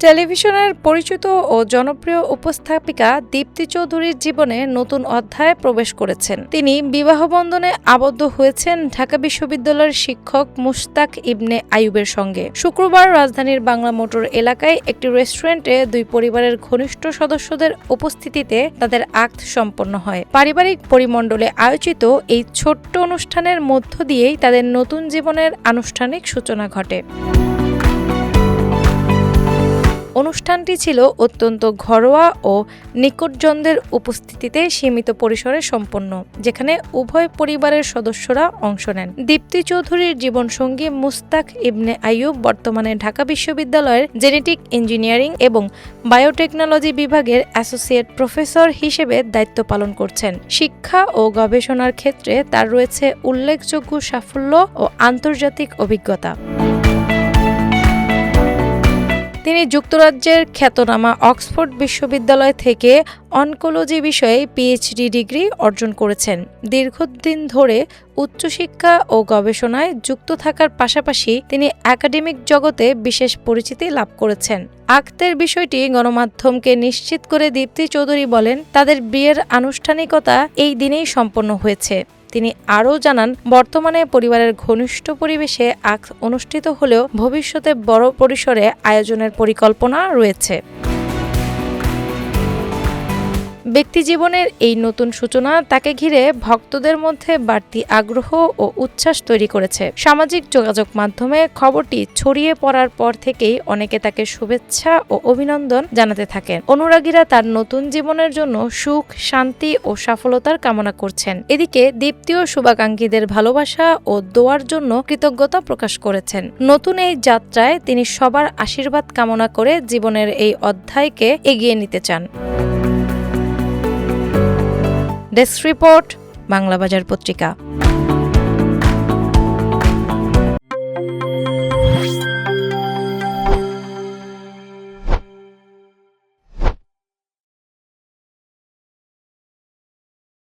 টেলিভিশনের পরিচিত ও জনপ্রিয় উপস্থাপিকা দীপ্তি চৌধুরীর জীবনে নতুন অধ্যায়ে প্রবেশ করেছেন। তিনি বিবাহ বন্ধনে আবদ্ধ হয়েছেন ঢাকা বিশ্ববিদ্যালয়ের শিক্ষক মুশতাক ইবনে আইয়ুবের সঙ্গে। শুক্রবার রাজধানীর বাংলা মোটর এলাকায় একটি রেস্টুরেন্টে দুই পরিবারের ঘনিষ্ঠ সদস্যদের উপস্থিতিতে তাদের আক্ত সম্পন্ন হয়। পারিবারিক পরিমণ্ডলে আয়োজিত এই ছোট্ট অনুষ্ঠানের মধ্য দিয়েই তাদের নতুন জীবনের আনুষ্ঠানিক সূচনা ঘটে। অনুষ্ঠানটি ছিল অত্যন্ত ঘরোয়া ও নিকটজনদের উপস্থিতিতে সীমিত পরিসরে সম্পন্ন, যেখানে উভয় পরিবারের সদস্যরা অংশ নেন। দীপ্তি চৌধুরীর জীবনসঙ্গী মুশতাক ইবনে আইয়ুব বর্তমানে ঢাকা বিশ্ববিদ্যালয়ের জেনেটিক ইঞ্জিনিয়ারিং এবং বায়োটেকনোলজি বিভাগের অ্যাসোসিয়েট প্রফেসর হিসেবে দায়িত্ব পালন করছেন। শিক্ষা ও গবেষণার ক্ষেত্রে তার রয়েছে উল্লেখযোগ্য সাফল্য ও আন্তর্জাতিক অভিজ্ঞতা। তিনি যুক্তরাজ্যের খ্যাতনামা অক্সফোর্ড বিশ্ববিদ্যালয় থেকে অনকোলজি বিষয়ে পিএইচডি ডিগ্রি অর্জন করেছেন। দীর্ঘদিন ধরে উচ্চশিক্ষা ও গবেষণায় যুক্ত থাকার পাশাপাশি তিনি একাডেমিক জগতে বিশেষ পরিচিতি লাভ করেছেন। আক্তের বিষয়টি গণমাধ্যমকে নিশ্চিত করে দীপ্তি চৌধুরী বলেন, তাদের বিয়ের আনুষ্ঠানিকতা এই দিনেই সম্পন্ন হয়েছে। তিনি আরও জানান, বর্তমানে পরিবারের ঘনিষ্ঠ পরিবেশে আক্ত অনুষ্ঠিত হলেও ভবিষ্যতে বড় পরিসরে আয়োজনের পরিকল্পনা রয়েছে। ব্যক্তিজীবনের এই নতুন সূচনা তাকে ঘিরে ভক্তদের মধ্যে বাড়তি আগ্রহ ও উচ্ছ্বাস তৈরি করেছে। সামাজিক যোগাযোগ মাধ্যমে খবরটি ছড়িয়ে পড়ার পর থেকেই অনেকে তাকে শুভেচ্ছা ও অভিনন্দন জানাতে থাকেন। অনুরাগীরা তার নতুন জীবনের জন্য সুখ, শান্তি ও সফলতার কামনা করছেন। এদিকে দীপ্তিও শুভাকাঙ্ক্ষীদের ভালোবাসা ও দোয়ার জন্য কৃতজ্ঞতা প্রকাশ করেছেন। নতুন এই যাত্রায় তিনি সবার আশীর্বাদ কামনা করে জীবনের এই অধ্যায়কে এগিয়ে নিতে চান। ডেস্ক রিপোর্ট, বাংলা বাজার পত্রিকা।